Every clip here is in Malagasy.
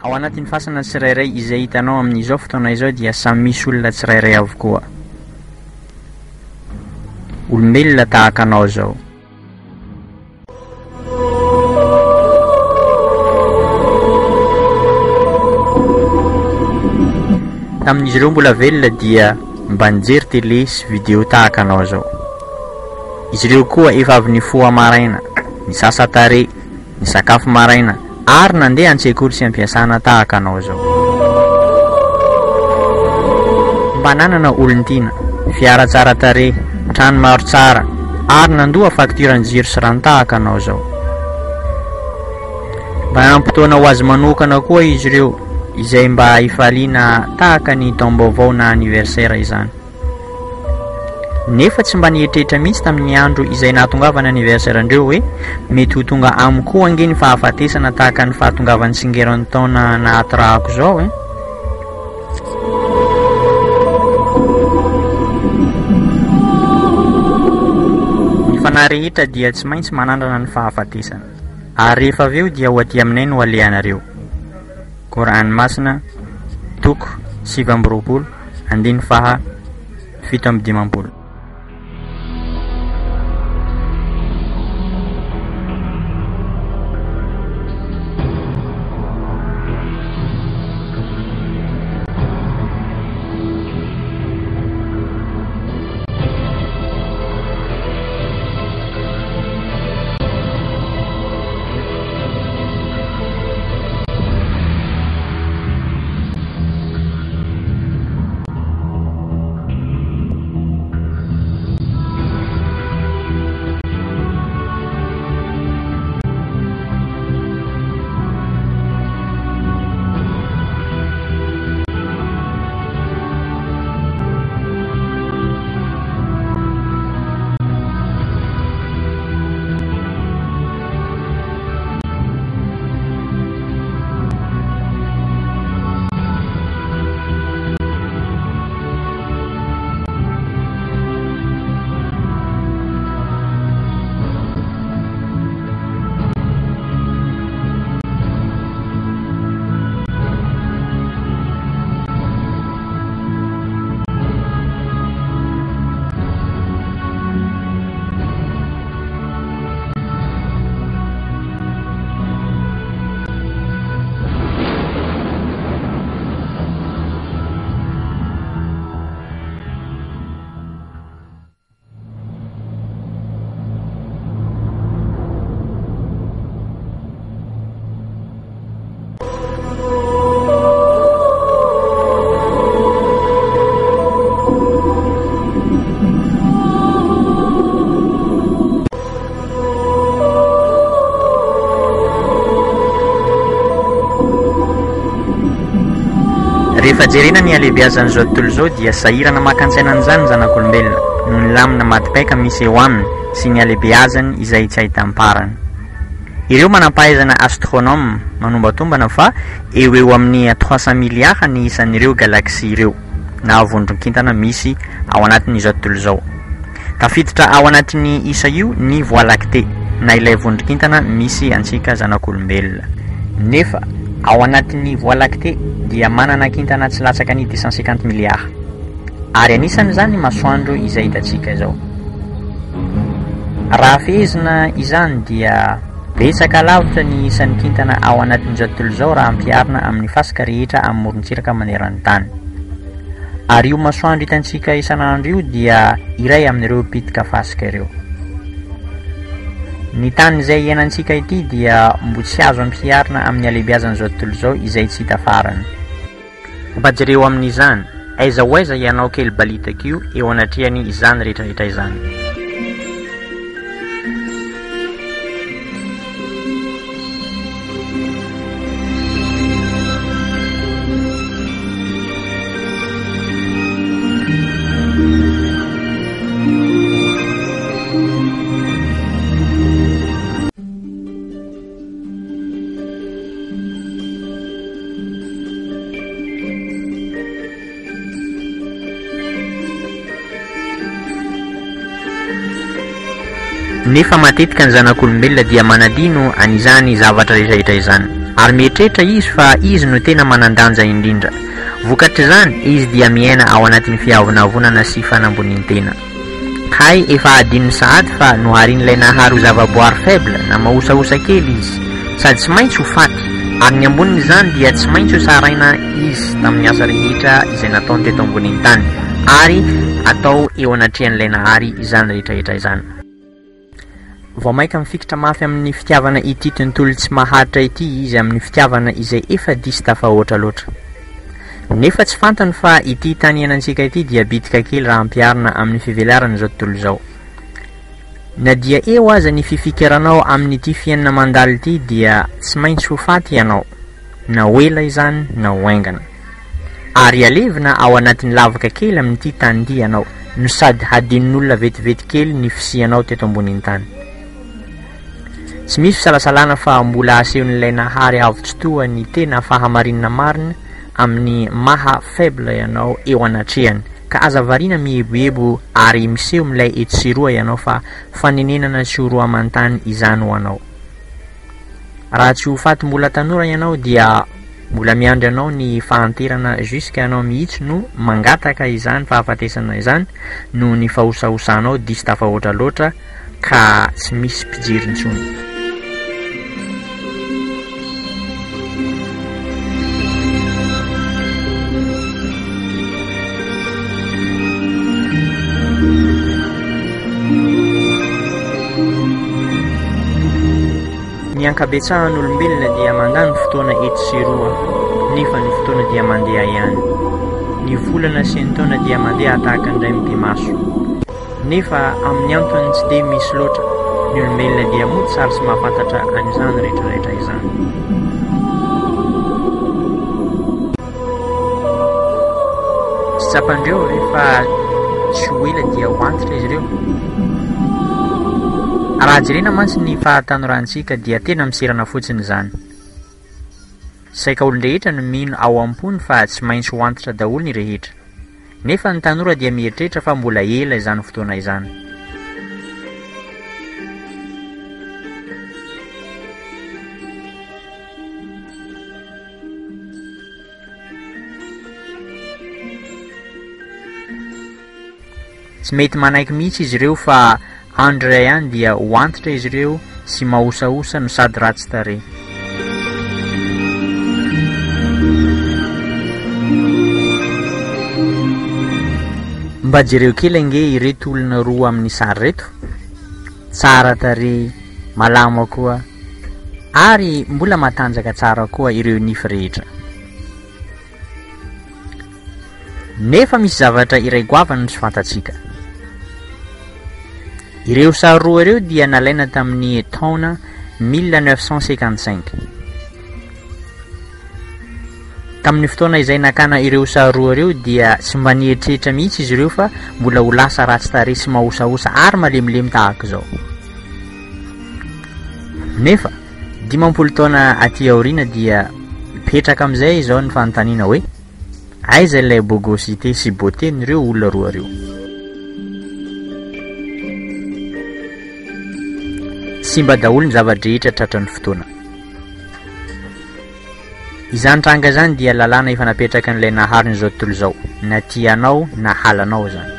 Ao anatin'ny fasana tsirairay izay hitanao amin'izao fotoana izao dia samy misy olona tsirairay avokoa. Olombelona tahakanao zao. Tamin'izy ireo mbola velona dia mba nijery télé sy vidéo tahakanao zao. Izy ireo koa efa avy nifoha maraina, nisasa tare, nisakafo maraina, ary nandeha an-tsekoly sy ampiasana tahakanao zao. Mba nanana olon-tiana, fiara tsara tare, trano maro tsara, ary nandoa facturen'jiro sy rano tahakanao zao. Mba nampitoana ho azy manokana koa izy ireo, izay mba hifaliana tahakan'ny Taom-baovao na anniversaire izany. Nefa tsy mba nieritreritra mihitsy tamin'ny andro izay nahatongavan'ny anniversaire andreo hoe mety ho tonga amiko koa ange ny fahafatesana tahaka ny fahatongavan'ny tsingeran'ny taona nahatrahako zao Ny fanahy rehetra dia tsy maintsy manandrana ny fahafatesana, ary rehefa aveo dia ho aty aminay no alehanareo. Korany masina toko 7 andiny faha 7. Rehefa jerena ny alehibeazan'izao tontolo izao dia sahirana maka-antsaina an'izany zanak'olombelona noho ny lamina matipaika misy eo aminy sy ny alehibeazany izay tsy ahita-parany. Ireo manam-pahaizana astronome manombantombana fa eo amin'ny 300 miliara ny isan'ireo galaxie ireo na vondron-kintana misy ao anatin'izao tontolo izao. Tafiditra ao anatin'ny isa io ny voie lactée na ilay vondron-kintana misy antsika zanak'olombelona. Nefa ao anatin'ny voie lactée dia manana kintana tsy latsaka ny 250 miliara, ary anisan'izany masoandro izay hitantsika izao. Raha fehezina izany dia betsaka lavitra ny isan'ny kintana ao anatin'izao tontolo izao raha ampiarina amin'ny fasika rehetra amin'ny morontsiraka maneran'ny tany. Ary io masoandro hitantsika isan'andro io dia iray amin'ireo pitika fasika ireo. Ny tany izay iainantsika ity dia mbo tsy azo ampiarina amin'ny alehibeazan'izao tontolo izao izay tsy hita farany. Mba jereo amin'izany, aiza ho aiza ianao kely balitaka io eo anatrehany izany rehetrarehetra izany. Nefa matetika ny zanak'olombelona dia manadino an'izany zavatra rehetrarehetra izany, ary mieritreritra izy fa izy no tena manandanja indrindra. Vokatry izany izy dia miaina ao anatin'ny fiavonavonana sy fanambonin-tena. Kay efa adin'ny sahady fa noharian'ilay nahary ho zavaboary faible na mahosahosa kely izy, sady tsy maintsy ho faty, ary ny ambonin'izany dia tsy maintsy ho saraina izy tamin'ny asa rehetra izay nataony teto ambonin'ny tany, ary atao eo anatrehan'ilay nahary izany rehetrarehetra izany. Vao maika mifikitra mafy amin'ny fitiavana ity tontolo tsy maharitra ity izy amin'ny fitiavana izay efa disy tafahoatra loatra. Nefa tsy fantany fa ity tany iainantsika ity dia bitika kely raha ampiarina amin'ny fivelarana izao tontolo izao. Na dia eo aza ny fifikiranao amin'ity fiainana mandalo ity dia tsy maintsy ho faty ianao, na hoela izany na hoaingana. Ary alevina ao anatin'ny lavaka kely amin'ity tany ity ianao, no sady hadin'olona vetivety kely ny fisianao teto ambonin'ny tany. Tsy misy fisalasalana fa mbola asehon'ilay nahary avo-tsotoa ny tena fahamarinana marina amin'ny maha faible ianao eo anatrehany, ka aza variana mieboebo ary miseho milay etsiroa ianao fa fanenenana sy horoa amantany izany ho anao. Raha tsy ho faty mbola tanora ianao dia mbola miandry anao ny fahanterana juska ianao mihitsy no mangataka izany fahafatesana izany no ny fahosahosanao disy tafahoatra loatra ka tsy misy mpijery-ntsony. Ny ankabetsahan'olombelona dia mandany fotoana eto sy roa, nefa ny fotoana dia mandeha ihany. Ny volana sy ny taona dia mandeha tahak'indray mipimaso, nefa amin'ny antony tsy dia misy loatra. Ny olombelona dia moa tsara sy mahafantatra an'izany rehetrarehetra izany. Tsy tsapandreo rehefa tsy ho ela dia ho antitra izy ireo. Raha jerena mantsy ny fahatanorantsika dia tena miserana fotsiny izany. Saika olon-drehetra no mino ao am-pony fa tsy maintsy ho antitra daholo ny rehetra, nefa ny tanora dia mieritreritra fa mbola ela izany fotoana izany. Tsy mety manaiky mihitsy izy ireo fa andro iray ihany dia ho antitra izy ireo sy mahosahosa no sady ratsy tarehy. Mba jereo kely ange ireto olona roa amin'ny sary reto, tsara tarehy, malama koa, ary mbola matanjaka tsara koa ireo nify rehetra. Nefa misy zavatra iray goavana no tsy fantatsika. Ireo sary roa ireo dia nalaina tamin'ny taona 1955. Tamin'ny fotoana izay nakana ireo sary roa ireo dia tsy mba nieritreritra mihitsy izy ireo fa mbola ho lasa ratsy tarehy sy mahosahosa ary malemilemy tahaka izao. Nefa 50 taona aty aoriana dia mipetraka amin'izay izao ny fanontaniana hoe aiza ilay bogosité sy beauté n'ireo olona roa ireo. Simba daholo ny zava-drehetra tratran'ny fotoana. Izany tranga zany dia lalàna efa napetraka n'ilay nahary n'izao tontolo izao, na tianao na halanao zany.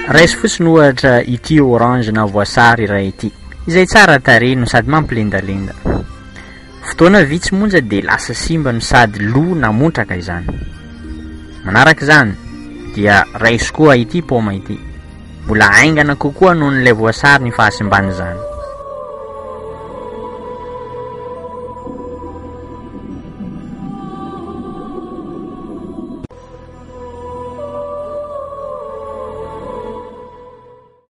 Raisy fotsiny ohatra ity orange na voasary iray ity, izay tsara tarehy no sady mampilendalenda. Fotoana vitsy monja dia lasa simba no sady lo na montraka izany. Manaraka izany dia raisy koa ity paoma ity, mbola aingana kokoa noho n'ilay voasary ny fahasimbany izany.